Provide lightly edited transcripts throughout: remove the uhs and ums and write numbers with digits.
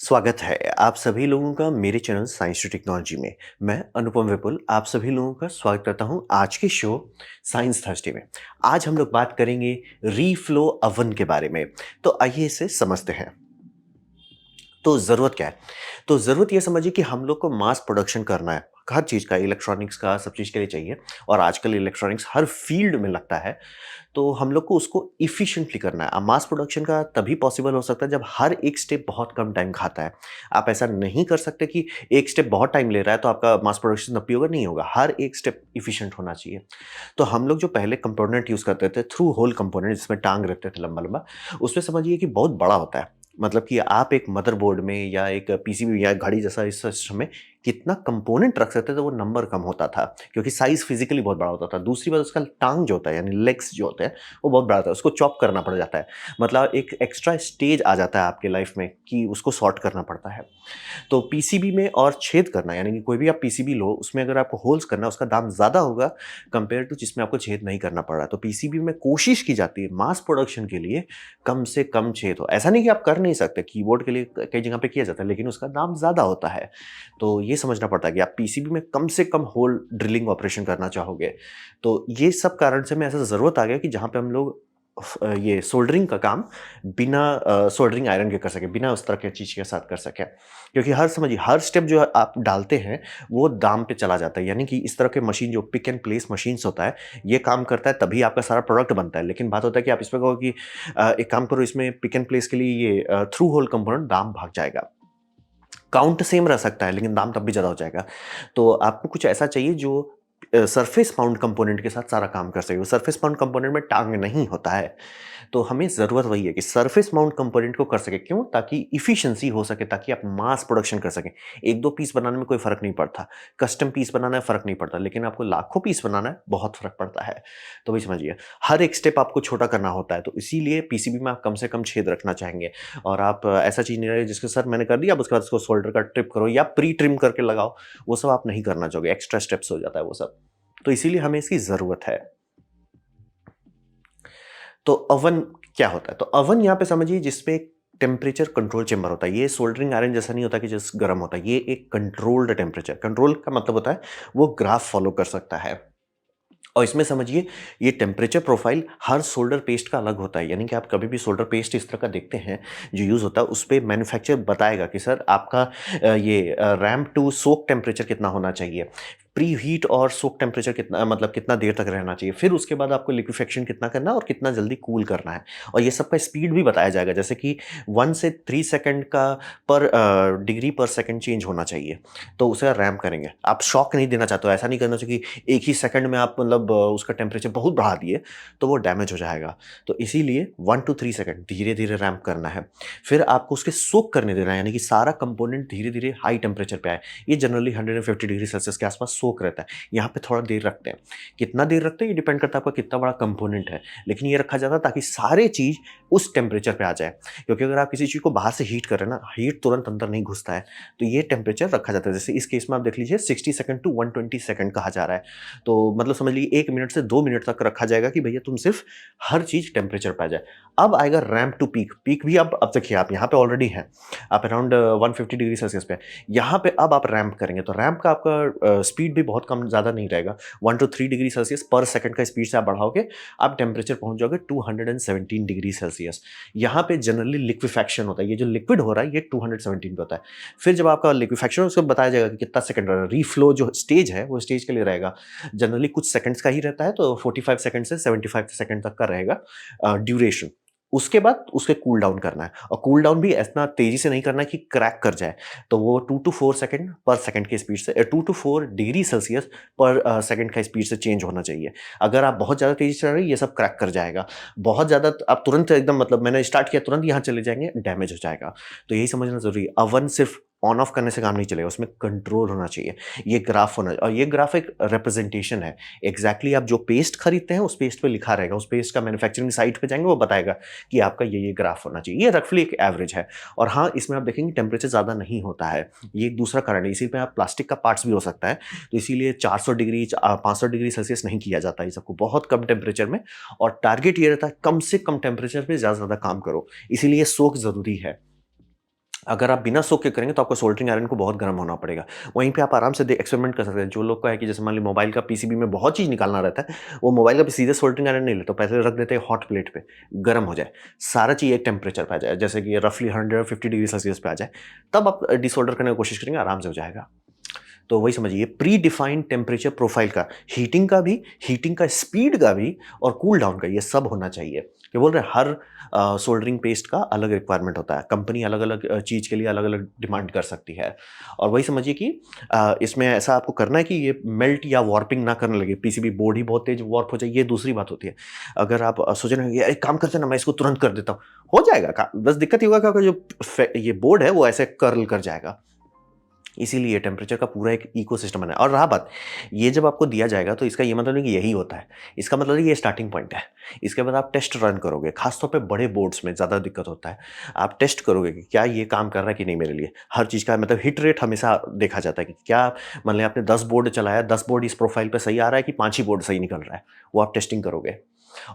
स्वागत है आप सभी लोगों का मेरे चैनल साइंस टू टेक्नोलॉजी में। मैं अनुपम विपुल आप सभी लोगों का स्वागत करता हूं आज के शो साइंस थर्सडे में। आज हम लोग बात करेंगे रीफ्लो अवन के बारे में। तो आइए इसे समझते हैं। तो ज़रूरत क्या है? तो ज़रूरत ये समझिए कि हम लोग को मास प्रोडक्शन करना है। हर चीज़ का, इलेक्ट्रॉनिक्स का, सब चीज़ के लिए चाहिए और आजकल इलेक्ट्रॉनिक्स हर फील्ड में लगता है। तो हम लोग को उसको एफिशिएंटली करना है। मास प्रोडक्शन का तभी पॉसिबल हो सकता है जब हर एक स्टेप बहुत कम टाइम खाता है। आप ऐसा नहीं कर सकते कि एक स्टेप बहुत टाइम ले रहा है तो आपका मास प्रोडक्शन तब भी होगा, नहीं होगा। हर एक स्टेप एफिशिएंट होना चाहिए। तो हम लोग जो पहले कंपोनेंट यूज़ करते थे, थ्रू होल कंपोनेंट जिसमें टांग रहते थे लंबा-लंबा, उसमें समझिए कि बहुत बड़ा होता है। मतलब कि आप एक मदरबोर्ड में या एक पीसीबी या घड़ी जैसा इस सिस्टम में कितना कंपोनेंट रख सकते थे वो नंबर कम होता था, क्योंकि साइज़ फिज़िकली बहुत बड़ा होता था। दूसरी बात उसका टांग जो होता है यानी लेग्स जो होते हैं वो बहुत बड़ा होता है, उसको चॉप करना पड़ जाता है। मतलब एक एक्स्ट्रा स्टेज आ जाता है आपके लाइफ में कि उसको सॉर्ट करना पड़ता है। तो पीसीबी में और छेद करना यानी कि कोई भी आप पीसीबी लो उसमें अगर आपको होल्स करना है उसका दाम ज़्यादा होगा कंपेयर टू जिसमें आपको छेद नहीं करना पड़ रहा है। तो पीसीबी में कोशिश की जाती है मास प्रोडक्शन के लिए कम से कम छेद हो। ऐसा नहीं कि आप कर नहीं सकते, कीबोर्ड के लिए कई जगह पे किया जाता है लेकिन उसका दाम ज़्यादा होता है। तो ये समझना पड़ता है कि आप पीसीबी में कम से कम होल ड्रिलिंग ऑपरेशन करना चाहोगे। तो ये सब कारण से में ऐसा ज़रूरत आ गया कि जहाँ पे हम लोग ये सोल्डरिंग का काम बिना सोल्डरिंग आयरन के कर सकें, बिना उस तरह की चीज़ के साथ कर सकें। क्योंकि समझिए हर स्टेप जो आप डालते हैं, वो दाम पे चला जाता है। यानी कि इस तरह के मशीन जो पिक एंड प्लेस मशीन्स होता है, ये काम करता है तभी आपका सारा प्रोडक्ट बनता है। लेकिन बात होता है कि आप इसमें कहो कि एक काम करो इसमें पिक एंड प्लेस के लिए ये थ्रू होल कंपोनेंट दाम भाग जाएगा। काउंट सेम रह सकता है लेकिन दाम तब भी ज़्यादा हो जाएगा। तो आपको कुछ ऐसा चाहिए जो सरफेस माउंट कंपोनेंट के साथ सारा काम कर सके। वो सरफेस माउंट कंपोनेंट में टांग नहीं होता है। तो हमें ज़रूरत वही है कि सरफेस माउंट कंपोनेंट को कर सकें। क्यों? ताकि एफिशिएंसी हो सके, ताकि आप मास प्रोडक्शन कर सकें। 1-2 पीस बनाने में कोई फ़र्क नहीं पड़ता। कस्टम पीस बनाना है फ़र्क नहीं पड़ता, लेकिन आपको लाखों पीस बनाना है, बहुत फ़र्क पड़ता है। तो वही समझिए, हर एक स्टेप आपको छोटा करना होता है, तो इसीलिए पीसीबी में आप कम से कम छेद रखना चाहेंगे और आप ऐसा चीज़ नहीं रहे जिसके सर मैंने कर दिया, अब उसके बाद उसको सोल्डर का ट्रिप करो या प्री ट्रिम करके लगाओ, वो सब आप नहीं करना चाहोगे, एक्स्ट्रा स्टेप्स हो जाता है वो सब। तो इसीलिए हमें इसकी ज़रूरत है। तो अवन क्या होता है? तो अवन यहाँ पे समझिए जिसपे एक टेम्परेचर कंट्रोल चेंबर होता है। ये सोल्डरिंग आयरन जैसा नहीं होता कि जस्ट गर्म होता है। ये एक कंट्रोल्ड टेम्परेचर, कंट्रोल का मतलब होता है वो ग्राफ फॉलो कर सकता है। और इसमें समझिए ये टेम्परेचर प्रोफाइल हर सोल्डर पेस्ट का अलग होता है। यानी कि आप कभी भी सोल्डर पेस्ट इस तरह का देखते हैं जो यूज़ होता है, उस पे मैन्युफैक्चरर बताएगा कि सर आपका रैंप टू सोक टेम्परेचर कितना होना चाहिए। प्री हीट और सोक टेम्परेचर कितना, मतलब कितना देर तक रहना चाहिए। फिर उसके बाद आपको लिक्विफेक्शन कितना करना है और कितना जल्दी कूल करना है। और ये सब का स्पीड भी बताया जाएगा, जैसे कि 1 से 3 सेकंड का पर डिग्री पर सेकंड चेंज होना चाहिए। तो उसे रैंप करेंगे। आप शॉक नहीं देना चाहते हो, ऐसा नहीं करना चाहिए कि एक ही सेकंड में आप मतलब उसका टेम्परेचर बहुत बढ़ा दिए, तो वो डैमेज हो जाएगा। तो इसीलिए 1 टू 3 सेकंड धीरे-धीरे रैंप करना है। फिर आपको उसके सोक करने देना है, यानी कि सारा कंपोनेंट धीरे-धीरे हाई टेम्परेचर पे आए। ये जनरली 150 डिग्री सेल्सियस के आसपास सोक रहता है। यहाँ पे थोड़ा देर रखते हैं। कितना देर रखते हैं ये डिपेंड करता है आपका कितना बड़ा कंपोनेंट है। लेकिन ये रखा जाता है ताकि सारे चीज़ उस टेम्परेचर पे आ जाए। क्योंकि अगर आप किसी चीज़ को बाहर से हीट कर रहे हैं ना, हीट तुरंत अंदर नहीं घुसता है। तो ये टेम्परेचर रखा जाता है। जैसे इस केस में आप देख लीजिए 60 सेकंड टू 120 सेकंड कहा जा रहा है। तो मतलब समझ लीजिए 1 मिनट से 2 मिनट तक रखा जाएगा कि भैया तुम सिर्फ़ हर चीज़ टेम्परेचर पे आ जाए। अब आएगा रैंप टू पीक। पीक भी अब देखिए आप यहाँ पे ऑलरेडी हैं। आप अराउंड 150 डिग्री सेल्सियस पे हैं। यहाँ पे अब आप रैंप करेंगे तो रैंप का आपका स्पीड भी बहुत कम ज़्यादा नहीं रहेगा। 1 टू 3 डिग्री सेल्सियस पर सेकंड का स्पीड से आप बढ़ाओगे, आप टेम्परेचर पहुँच जाओगे 217 डिग्री सेल्सियस। यहाँ पे जनरली लिक्विफैक्शन होता है। ये जो लिक्विड हो रहा है ये 217 पे होता है। फिर जब आपका लिक्विफैक्शन उसको बताया जाएगा कि कितना सेकंड रहा है। रीफ्लो जो स्टेज है वो स्टेज के लिए रहेगा। जनरली कुछ सेकंड्स का ही रहता है, तो 45 सेकंड से 75 सेकंड तक का रहेगा ड्यूरेशन। उसके बाद उसके कूल डाउन करना है और कूल डाउन भी इतना तेज़ी से नहीं करना है कि क्रैक कर जाए। तो वो 2 टू 4 सेकंड पर सेकंड की स्पीड से 2 टू 4 डिग्री सेल्सियस पर सेकंड का स्पीड से चेंज होना चाहिए। अगर आप बहुत ज़्यादा तेज़ी से चल रहे हैं ये सब क्रैक कर जाएगा। बहुत ज़्यादा आप तुरंत एकदम मतलब मैंने स्टार्ट किया तुरंत यहाँ चले जाएँगे, डैमेज हो जाएगा। तो यही समझना ज़रूरी है। अवन सिर्फ़ ऑन ऑफ करने से काम नहीं चलेगा, उसमें कंट्रोल होना चाहिए। ये ग्राफ होना और ये ग्राफ एक रिप्रेजेंटेशन है। एग्ज़ैक्टली आप जो पेस्ट खरीदते हैं उस पेस्ट पे लिखा रहेगा। उस पेस्ट का मैन्युफैक्चरिंग साइट पे जाएँगे वो बताएगा कि आपका ये ग्राफ होना चाहिए। ये रफली एक एवरेज है और हाँ, इसमें आप देखेंगे टेम्परेचर ज़्यादा नहीं होता है। ये एक दूसरा कारण है। इसी पे आप प्लास्टिक का पार्ट्स भी हो सकता है। तो इसीलिए 400 डिग्री 500 डिग्री सेल्सियस नहीं किया जाता है ये सबको, बहुत कम टेम्परेचर में। और टारगेट ये रहता है कम से कम टेम्परेचर पे ज़्यादा से ज़्यादा काम करो। इसीलिए सोक ज़रूरी है। अगर आप बिना सोख के करेंगे तो आपको सोल्डरिंग आयरन को बहुत गर्म होना पड़ेगा। वहीं पे आप आराम से एक्सपेरिमेंट कर सकते हैं। जो लोग का है कि जैसे मान लीजिए मोबाइल का पीसीबी में बहुत चीज़ निकालना रहता है, वो मोबाइल का सीधे सोल्डरिंग आयरन नहीं लेते, पहले रख देते हैं हॉट प्लेट पे, गर्म हो जाए, सारा चीज़ एक टेम्परेचर पे आ जाए, जैसे कि रफली 150 डिग्री सेल्सियस पे आ जाए, तब आप डिसोल्डर करने की कोशिश करेंगे, आराम से हो जाएगा। तो वही समझिए प्री डिफाइंड टेम्परेचर प्रोफाइल का, हीटिंग का भी, हीटिंग का स्पीड का भी और कूल डाउन का, ये सब होना चाहिए। ये बोल रहे हैं हर सोल्डरिंग पेस्ट का अलग रिक्वायरमेंट होता है, कंपनी अलग अलग चीज़ के लिए अलग अलग डिमांड कर सकती है। और वही समझिए कि इसमें ऐसा आपको करना है कि ये मेल्ट या वार्पिंग ना करने लगे, पीसीबी बोर्ड ही बहुत तेज वार्प हो जाए, ये दूसरी बात होती है। अगर आप सोच रहे हैं एक काम करते हैं ना, मैं इसको तुरंत कर देता हूँ, हो जाएगा काम, बस दिक्कत ये होगा कि आपका जो ये बोर्ड है वो ऐसे कर्ल कर जाएगा। इसीलिए टेम्परेचर का पूरा एक इकोसिस्टम बना है। और रहा बात, ये जब आपको दिया जाएगा तो इसका ये मतलब नहीं कि यही होता है। इसका मतलब है ये स्टार्टिंग पॉइंट है। इसके बाद आप टेस्ट रन करोगे, खासतौर पे बड़े बोर्ड्स में ज़्यादा दिक्कत होता है। आप टेस्ट करोगे कि क्या ये काम कर रहा है कि नहीं मेरे लिए। हर चीज़ का मतलब हिट रेट हमेशा देखा जाता है कि क्या, मान लिया आपने 10 बोर्ड चलाया, 10 बोर्ड इस प्रोफाइल पे सही आ रहा है कि 5 ही बोर्ड सही निकल रहा है, वो आप टेस्टिंग करोगे।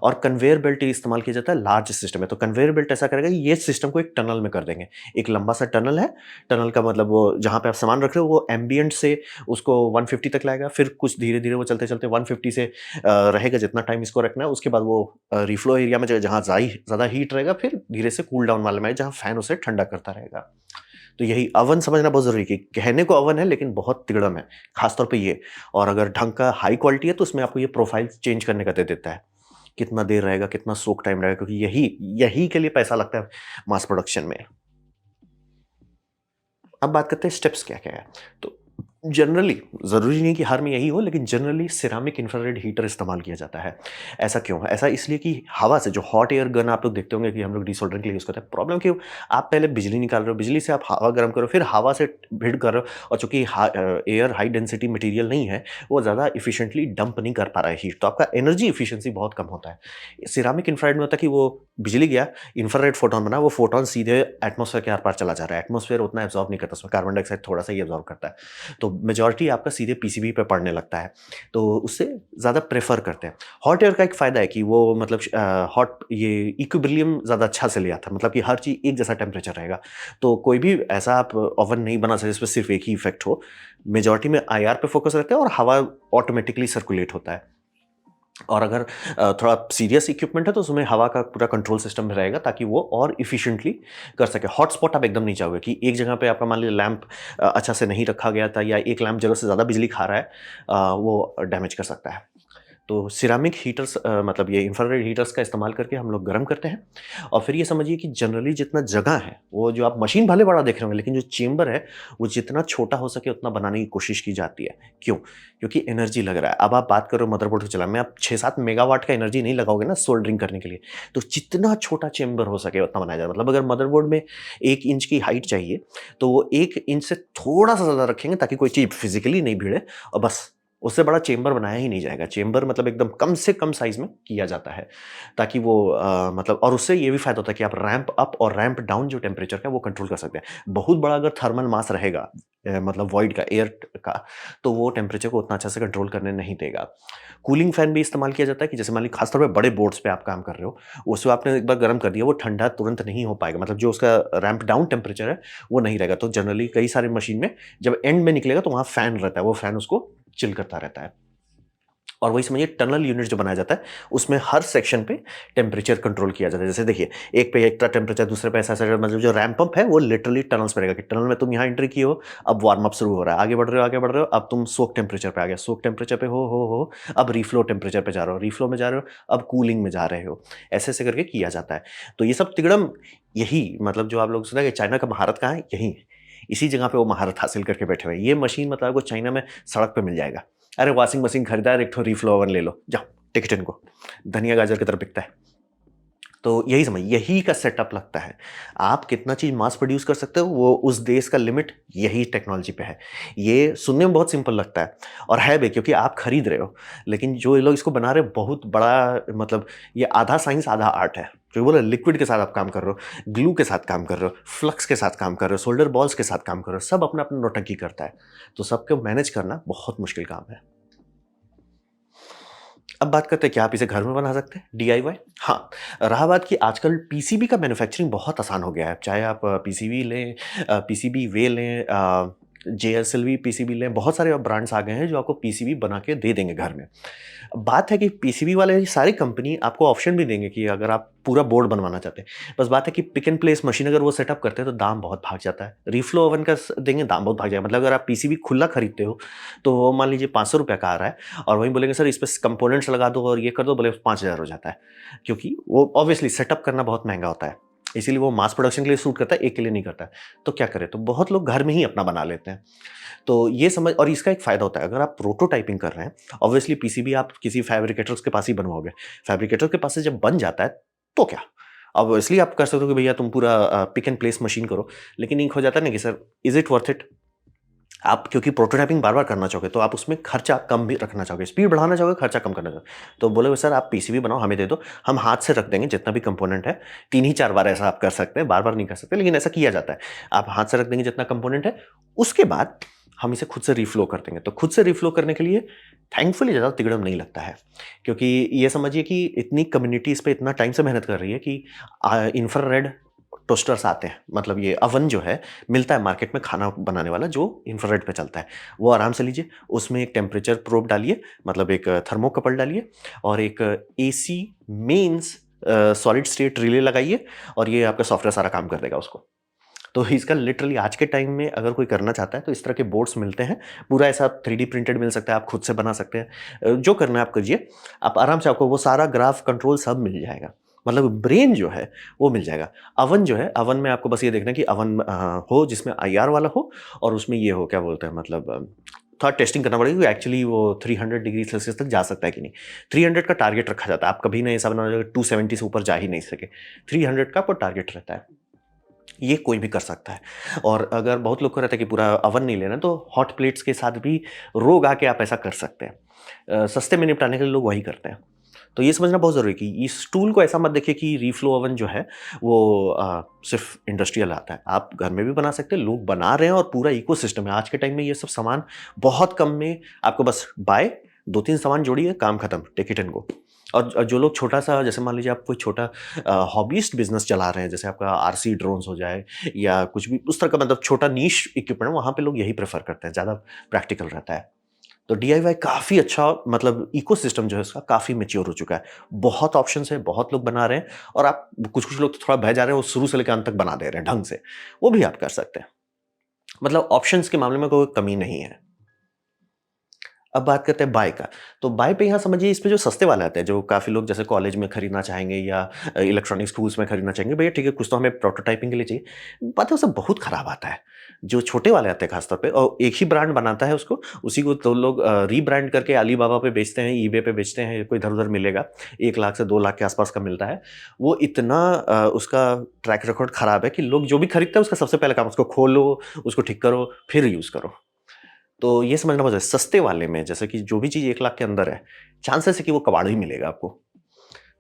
और कन्वेयर बेल्ट इस्तेमाल किया जाता है, लार्ज सिस्टम है, तो कन्वेयर बेल्ट ऐसा करेगा कि ये सिस्टम को एक टनल में कर देंगे। एक लंबा सा टनल है, टनल का मतलब वो जहाँ पे आप सामान रख रहे हो वो एम्बिएंट से उसको 150 तक लाएगा, फिर कुछ धीरे-धीरे वो चलते-चलते 150 से रहेगा जितना टाइम इसको रखना है, उसके बाद वो रिफ्लो एरिया में जहाँ ज़्यादा हीट रहेगा, फिर धीरे से कूल डाउन वाले में जहाँ फैन उसे ठंडा करता रहेगा। तो यही अवन समझना बहुत ज़रूरी है कि कहने को अवन है लेकिन बहुत तिगड़म है, खासतौर पे ये। और अगर ढंग का हाई क्वालिटी है तो उसमें आपको ये प्रोफाइल चेंज करने का दे देता है। कितना देर रहेगा, कितना सोक टाइम रहेगा, क्योंकि यही यही के लिए पैसा लगता है मास प्रोडक्शन में। अब बात करते हैं स्टेप्स क्या-क्या है। तो जनरली ज़रूरी नहीं कि हर में यही हो, लेकिन जनरली सिरेमिक इंफ्रारेड हीटर इस्तेमाल किया जाता है। ऐसा क्यों? ऐसा इसलिए कि हवा से जो हॉट एयर गन आप लोग देखते होंगे कि हम लोग डिसोल्डरिंग के लिए यूज़ करते हैं। प्रॉब्लम क्यों? आप पहले बिजली निकाल रहे हो, बिजली से आप हवा गर्म करो, फिर हवा से हीट कर रहे हो, और चूँकि एयर हाई डेंसिटी मटेरियल नहीं है, वो ज़्यादा एफिशिएंटली डंप नहीं कर पा रहा है हीट, तो आपका एनर्जी एफिशिएंसी बहुत कम होता है। सिरेमिक इंफ्रारेड में होता है कि वो बिजली गया, इंफ्रारेड फोटॉन बना, वो फोटॉन सीधे एटमॉस्फेयर के आर-पार चला जा रहा है। एटमॉस्फेयर उतना एब्ज़ॉर्ब नहीं करता, उसमें कार्बन डाइऑक्साइड थोड़ा-सा ही एब्ज़ॉर्ब करता है। तो मेजॉरिटी आपका सीधे पीसीबी पे पड़ने लगता है, तो उससे ज़्यादा प्रेफ़र करते हैं। हॉट एयर का एक फ़ायदा है कि वो मतलब हॉट ये इक्विलिब्रियम ज़्यादा अच्छा से ले आता है, मतलब कि हर चीज़ एक जैसा टेम्परेचर रहेगा। तो कोई भी ऐसा आप ओवन नहीं बना सकते जिसमें सिर्फ़ एक ही इफ़ेक्ट हो। मेजॉरिटी में आईआर पे फ़ोकस रहता है और हवा ऑटोमैटिकली सर्कुलेट होता है। और अगर थोड़ा सीरियस इक्विपमेंट है तो उसमें हवा का पूरा कंट्रोल सिस्टम भी रहेगा ताकि वो और एफिशिएंटली कर सके। हॉटस्पॉट आप एकदम नहीं चाहोगे कि एक जगह पे आपका मान लीजिए लैंप अच्छा से नहीं रखा गया था, या एक लैंप ज़रूरत से ज़्यादा बिजली खा रहा है, वो डैमेज कर सकता है। तो सिरेमिक हीटर्स मतलब ये इंफ्रारेड हीटर्स का इस्तेमाल करके हम लोग गर्म करते हैं। और फिर ये समझिए कि जनरली जितना जगह है, वो जो आप मशीन भले बड़ा देख रहे होंगे, लेकिन जो चेंबर है वो जितना छोटा हो सके उतना बनाने की कोशिश की जाती है। क्यों? क्योंकि एनर्जी लग रहा है। अब आप बात करो मदरबोर्ड को चलाने में, आप 6-7 मेगावाट का एनर्जी नहीं लगाओगे ना सोल्डरिंग करने के लिए। तो जितना छोटा चेंबर हो सके उतना बनाया जाए। मतलब अगर मदरबोर्ड में 1 इंच की हाइट चाहिए, तो वो 1 इंच से थोड़ा-सा ज़्यादा रखेंगे ताकि कोई चीज़ फिज़िकली नहीं भिड़े, और बस उससे बड़ा चेंबर बनाया ही नहीं जाएगा। चेंबर मतलब एकदम कम से कम साइज़ में किया जाता है, ताकि वो मतलब, और उससे ये भी फ़ायदा होता है कि आप रैंप अप और रैंप डाउन जो टेम्परेचर का है वो कंट्रोल कर सकते हैं। बहुत बड़ा अगर थर्मल मास रहेगा मतलब वॉइड का, एयर का, तो वो टेम्परेचर को उतना अच्छा से कंट्रोल करने नहीं देगा। कूलिंग फैन भी इस्तेमाल किया जाता है कि जैसे मान लीजिए खासतौर पे बड़े बोर्ड्स पे आप काम कर रहे हो, उसको आपने एक बार गर्म कर दिया, वो ठंडा तुरंत नहीं हो पाएगा। मतलब जो उसका रैंप डाउन टेम्परेचर है वो नहीं रहेगा। तो जनरली कई सारे मशीन में जब एंड में निकलेगा तो वहाँ फैन रहता है, वो फैन उसको चिल करता रहता है। और वही समझिए टनल यूनिट जो बनाया जाता है, उसमें हर सेक्शन पे टेम्परेचर कंट्रोल किया जाता है। जैसे देखिए, एक पे एक टेम्परेचर, दूसरे पे ऐसा-ऐसा, मतलब जो रैंप अप है वो लिटरली टनल्स पे रहेगा कि टनल में तुम यहाँ एंट्री किए हो, अब वार्म अप शुरू हो रहा है, आगे बढ़ रहे हो, आगे बढ़ रहे हो, अब तुम सोक टेम्परेचर पे आ गए, सोक टेम्परेचर पे हो, अब रिफ्लो टेम्परेचर पे जा रहे हो, रिफ्लो में जा रहे हो, अब कूलिंग में जा रहे हो। ऐसे-ऐसे करके किया जाता है। तो ये सब तिगड़म, यही मतलब जो आप लोग सुना कि चाइना का महारत कहाँ है? यहीं, इसी जगह पे वो महारत हासिल करके बैठे हुए हैं। ये मशीन मतलब आपको चाइना में सड़क पे मिल जाएगा। अरे वॉशिंग मशीन खरीदा है, एक ठो रीफ्लो ओवन ले लो, जाओ टेक इट इनको। धनिया गाजर की तरह बिकता है। तो यही समझ, यही का सेटअप लगता है। आप कितना चीज़ मास प्रोड्यूस कर सकते हो, वो उस देश का लिमिट यही टेक्नोलॉजी पे है। ये सुनने में बहुत सिंपल लगता है, और है भी, क्योंकि आप खरीद रहे हो। लेकिन जो ये लोग इसको बना रहे हैं बहुत बड़ा, मतलब ये आधा साइंस आधा आर्ट है। जो बोला लिक्विड के साथ आप काम कर रहे हो, ग्लू के साथ काम कर रहे हो, फ्लक्स के साथ काम कर रहे हो, सोल्डर बॉल्स के साथ काम कर रहे हो, सब अपना-अपना नौटंकी करता है। तो सबको मैनेज करना बहुत मुश्किल काम है। अब बात करते हैं क्या आप इसे घर में बना सकते हैं डीआईवाई? हाँ, रहा बात कि आजकल पीसीबी का मैन्युफैक्चरिंग बहुत आसान हो गया है। चाहे आप पीसीबी लें, पीसीबी वे लें, जेएसएलवी पीसीबी लें, बहुत सारे अब ब्रांड्स आ गए हैं जो आपको पीसीबी बना के दे देंगे घर में। अब बात है कि पीसीबी वाले सारी कंपनी आपको ऑप्शन भी देंगे कि अगर आप पूरा बोर्ड बनवाना चाहते हैं। बस बात है कि पिक एंड प्लेस मशीन अगर वो सेटअप करते हैं तो दाम बहुत भाग जाता है। रीफ्लो ओवन का देंगे दाम बहुत भाग जाएगा। मतलब अगर आप पीसीबी खुला खरीदते हो तो वो मान लीजिए ₹500 का आ रहा है और वहीं बोलेंगे सर इस पे कंपोनेंट्स लगा दो और ये कर दो, बोले 5000 हो जाता है। क्योंकि वो ऑब्वियसली सेटअप करना बहुत महंगा होता है। इसीलिए वो मास प्रोडक्शन के लिए सूट करता है, एक के लिए नहीं करता है। तो क्या करें? तो बहुत लोग घर में ही अपना बना लेते हैं। तो ये समझ और इसका एक फ़ायदा होता है, अगर आप प्रोटोटाइपिंग कर रहे हैं, ऑब्वियसली पीसीबी आप किसी फैब्रिकेटर्स के पास ही बनवाओगे। फैब्रिकेटर के पास से जब बन जाता है, तो क्या? अब इसलिए आप कर सकते हो कि भैया तुम पूरा पिक एंड प्लेस मशीन करो, लेकिन एक हो जाता है ना कि sir is it worth it? आप क्योंकि प्रोटोटाइपिंग बार-बार करना चाहोगे, तो आप उसमें खर्चा कम भी रखना चाहोगे, स्पीड बढ़ाना चाहोगे, खर्चा कम करना चाहोगे। तो बोले सर आप पीसीबी बनाओ, हमें दे दो, हम हाथ से रख देंगे जितना भी कंपोनेंट है। 3 ही 4 बार ऐसा आप कर सकते हैं, बार-बार नहीं कर सकते, लेकिन ऐसा किया जाता है। आप हाथ से रख देंगे जितना कंपोनेंट है, उसके बाद हम इसे खुद से रिफ्लो कर देंगे। तो खुद से रिफ्लो करने के लिए थैंकफुली ज़्यादा तिगड़म नहीं लगता है, क्योंकि ये समझिए कि इतनी कम्युनिटी इस पे इतना टाइम से मेहनत कर रही है कि इंफ्रारेड टोस्टर्स आते हैं, मतलब ये अवन जो है मिलता है मार्केट में खाना बनाने वाला जो इंफ्रारेड पे चलता है। वो आराम से लीजिए, उसमें एक टेम्परेचर प्रोब डालिए, मतलब एक थर्मोकपल डालिए और एक AC mains solid state relay लगाइए और ये आपका सॉफ्टवेयर सारा काम कर देगा उसको। तो इसका लिटरली आज के टाइम में अगर कोई करना चाहता है तो इस तरह के बोर्ड्स मिलते हैं। पूरा ऐसा 3D प्रिंटेड मिल सकता है, आप खुद से बना सकते हैं। जो करना है आप करिए। आप आराम से आपको वो सारा ग्राफ कंट्रोल सब मिल जाएगा। मतलब ब्रेन जो है वो मिल जाएगा। अवन जो है, अवन में आपको बस ये देखना है कि अवन हो जिसमें आईआर वाला हो और उसमें ये हो क्या बोलते हैं मतलब थोड़ा टेस्टिंग करना पड़ेगा कि एक्चुअली वो 300 डिग्री सेल्सियस तक जा सकता है कि नहीं। 300 का टारगेट रखा जाता है। आप कभी नहीं ऐसा बनाना जो 270 से ऊपर जा ही नहीं सके। 300 का आपको टारगेट रहता है। ये कोई भी कर सकता है और अगर बहुत लोग को रहता है कि पूरा अवन नहीं लेना तो हॉट प्लेट्स के साथ भी रो गा के आप ऐसा कर सकते हैं। सस्ते में निपटाने के लिए लोग वही करते हैं। तो ये समझना बहुत ज़रूरी है कि इस टूल को ऐसा मत देखिए कि रीफ्लो ओवन जो है वो सिर्फ इंडस्ट्रियल आता है। आप घर में भी बना सकते हैं, लोग बना रहे हैं और पूरा इकोसिस्टम है। आज के टाइम में ये सब सामान बहुत कम में आपको बस बाय 2-3 सामान जोड़िए, काम खत्म, टेक इट एंड गो। और जो लोग छोटा-सा जैसे मान लीजिए आप कोई छोटा हॉबीइस्ट बिज़नेस चला रहे हैं, जैसे आपका आरसी ड्रोन्स हो जाए या कुछ भी उस तरह का मतलब छोटा नीश इक्विपमेंट है, वहाँ पे लोग यही प्रेफ़र करते हैं, ज़्यादा प्रैक्टिकल रहता है। तो डीआईवाई काफ़ी अच्छा मतलब इकोसिस्टम जो है उसका काफ़ी मैच्योर हो चुका है। बहुत ऑप्शंस हैं, बहुत लोग बना रहे हैं और आप कुछ-कुछ लोग तो थोड़ा बह जा रहे हैं, वो शुरू से लेके अंत तक बना दे रहे हैं ढंग से। वो भी आप कर सकते हैं। मतलब ऑप्शंस के मामले में कोई कमी नहीं है। अब बात करते हैं बाय का। तो बाय पे यहाँ समझिए इस पे जो सस्ते वाले आते हैं, जो काफ़ी लोग जैसे कॉलेज में खरीदना चाहेंगे या इलेक्ट्रॉनिक्स टूल्स में खरीदना चाहेंगे, भैया ठीक है कुछ तो हमें प्रोटोटाइपिंग के लिए चाहिए। पता है वो सब बहुत खराब आता है। जो छोटे वाले आते हैं खास तौर पे और एक ही ब्रांड बनाता है उसको, उसी को तो लोग रीब्रांड करके अलीबाबा पे बेचते हैं, ईबे पे बेचते हैं, कोई इधर-उधर मिलेगा। 1 लाख से 2 लाख के आस-पास का मिलता है। वो इतना उसका ट्रैक रिकॉर्ड खराब है कि लोग जो भी खरीदता है उसका सबसे पहला काम उसको खोलो, उसको ठीक करो, फिर यूज़ करो। तो ये समझना बहुत ज़रूरी है। सस्ते वाले में जैसे कि जो भी चीज़ 1 लाख के अंदर है, चांसेस है कि वो कबाड़ ही मिलेगा आपको।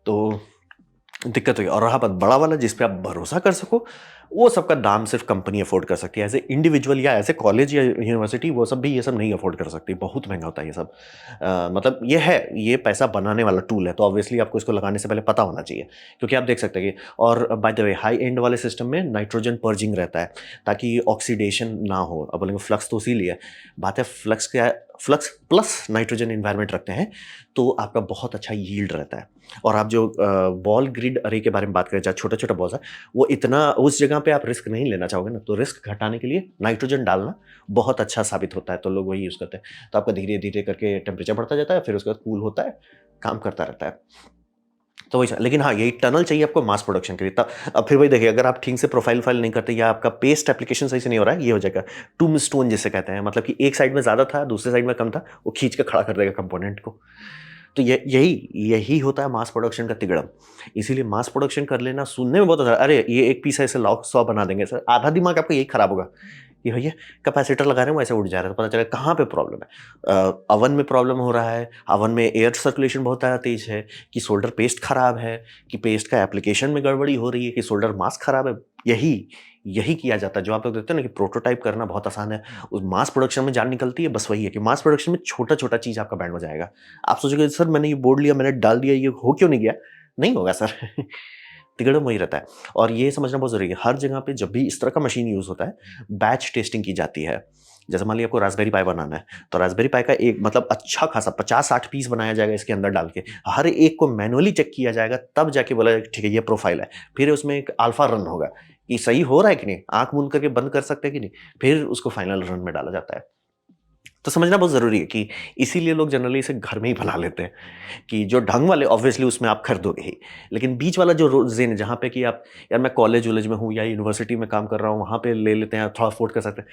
तो दिक्कत हुई और रहा बात बड़ा वाला जिस पे आप भरोसा कर सको, वो सबका दाम सिर्फ़ कंपनी अफ़ोर्ड कर सकती है। एज़ ए इंडिविजुअल या एज़ ए कॉलेज या यूनिवर्सिटी वो सब भी ये सब नहीं अफ़ोर्ड कर सकती, बहुत महँगा होता है ये सब। मतलब ये है, ये पैसा बनाने वाला टूल है, तो ऑब्वियसली आपको इसको लगाने से पहले पता होना चाहिए। क्योंकि आप देख सकते हैं कि और by the way high and वाले सिस्टम में नाइट्रोजन पर्जिंग रहता है, ताकि ऑक्सीडेशन ना हो। अब बोलेंगे फ्लक्स तो इसीलिए है। बात है फ्लक्स क्या है, फ्लक्स प्लस नाइट्रोजन एनवायरनमेंट रखते हैं, तो आपका बहुत अच्छा यील्ड रहता है। और आप जो बॉल ग्रिड अरे के बारे में बात करें, जहाँ छोटा-छोटा बॉल्स है, वो इतना उस जगह पे आप रिस्क नहीं लेना चाहोगे ना, तो रिस्क घटाने के लिए नाइट्रोजन डालना बहुत अच्छा साबित होता है, तो लोग वही यूज़ करते हैं। तो आपका धीरे-धीरे करके टेम्परेचर बढ़ता जाता है, फिर उसके बाद कूल होता है, काम करता रहता है। तो वही लेकिन हाँ, यही टनल चाहिए आपको मास प्रोडक्शन के लिए। तब अब फिर वही देखिए, अगर आप ठीक से प्रोफ़ाइल नहीं करते या आपका पेस्ट एप्लीकेशन सही से नहीं हो रहा है, ये हो जाएगा टूम्बस्टोन जिसे कहते हैं। मतलब कि एक साइड में ज़्यादा था, दूसरे साइड में कम था, वो खींच के खड़ा कर देगा कंपोनेंट को। तो ये यही यही होता है मास प्रोडक्शन का तिगड़म। इसीलिए मास प्रोडक्शन कर लेना सुनने में बहुत अच्छा, अरे ये एक पीस है इसे लाओ 100 बना देंगे सर, आधा दिमाग आपका यही खराब होगा कि भैया कैपेसिटर लगा रहे हैं वो ऐसे उड़ जा रहा है, तो पता चला कहाँ पे प्रॉब्लम है। अवन में प्रॉब्लम हो रहा है, अवन में एयर सर्कुलेशन बहुत ज़्यादा तेज है, कि सोल्डर पेस्ट खराब है, कि पेस्ट का एप्लीकेशन में गड़बड़ी हो रही है, कि सोल्डर मास्क खराब है। यही यही किया जाता है। जो आप लोग देखते हैं ना कि प्रोटोटाइप करना बहुत आसान है, उस मास प्रोडक्शन में जान निकलती है, बस वही है कि मास प्रोडक्शन में छोटा-छोटा चीज़ आपका बैंड बजाएगा। आप सोचोगे सर मैंने ये बोर्ड लिया, मैंने डाल दिया, ये हो क्यों नहीं गया? नहीं होगा सर। तिकड़म वही रहता है और ये समझना बहुत ज़रूरी है। हर जगह पे जब भी इस तरह का मशीन यूज़ होता है, बैच टेस्टिंग की जाती है। जैसे मान लीजिए आपको रास्पबेरी पाई बनाना है, तो रास्पबेरी पाई का एक मतलब अच्छा खासा 50-60 पीस बनाया जाएगा इसके अंदर डाल के। हर एक को मैनुअली चेक किया जाएगा, तब जाके बोला जाएगा ठीक है ये प्रोफाइल है। फिर उसमें एक अल्फा रन होगा कि सही हो रहा है कि नहीं, आँख मूंद करके बंद कर सकते हैं कि नहीं, फिर उसको फाइनल रन में डाला जाता है। तो समझना बहुत ज़रूरी है कि इसीलिए लोग जनरली इसे घर में ही बना लेते हैं कि जो ढंग वाले ऑब्वियसली उसमें आप खरीदोगे ही। लेकिन बीच वाला जो ज़ेन है जहाँ पे कि आप यार मैं कॉलेज-वॉलेज में हूँ या यूनिवर्सिटी में काम कर रहा हूँ, वहाँ पे ले लेते हैं, थोड़ा अफ़ोर्ड कर सकते हैं।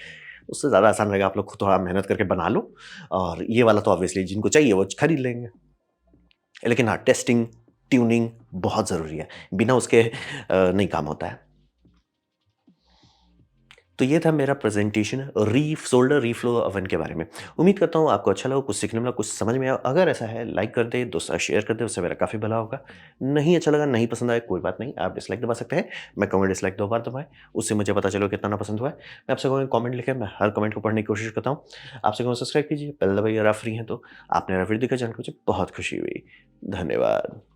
उससे ज़्यादा आसान रहेगा आप लोग खुद थोड़ा मेहनत करके बना लो और ये वाला तो ऑब्वियसली जिनको चाहिए वो खरीद लेंगे। लेकिन हाँ, टेस्टिंग, ट्यूनिंग बहुत ज़रूरी है। बिना उसके नहीं काम होता है। तो ये था मेरा प्रेज़ेंटेशन सोल्डर रीफ्लो ओवन के बारे में। उम्मीद करता हूँ आपको अच्छा लगा, कुछ सीखने मिला, कुछ समझ में आया। अगर ऐसा है लाइक कर दें, दोस्तों शेयर कर दें, उससे मेरा काफ़ी भला होगा। नहीं अच्छा लगा, नहीं पसंद आया, कोई बात नहीं, आप डिसलाइक दबा सकते हैं। मैं कहूँगा डिसलाइक 2 बार दबाएँ, उससे मुझे पता चलेगा कितना ना पसंद हुआ है। मैं आपसे कहूँगा कमेंट लिखें, मैं हर कमेंट को पढ़ने की कोशिश करता हूँ। आपसे कहूँगा सब्सक्राइब कीजिए, बेल दबाइए अगर आप फ्री हैं तो। आपने मेरा वीडियो देखा जानकर मुझे बहुत खुशी हुई। धन्यवाद।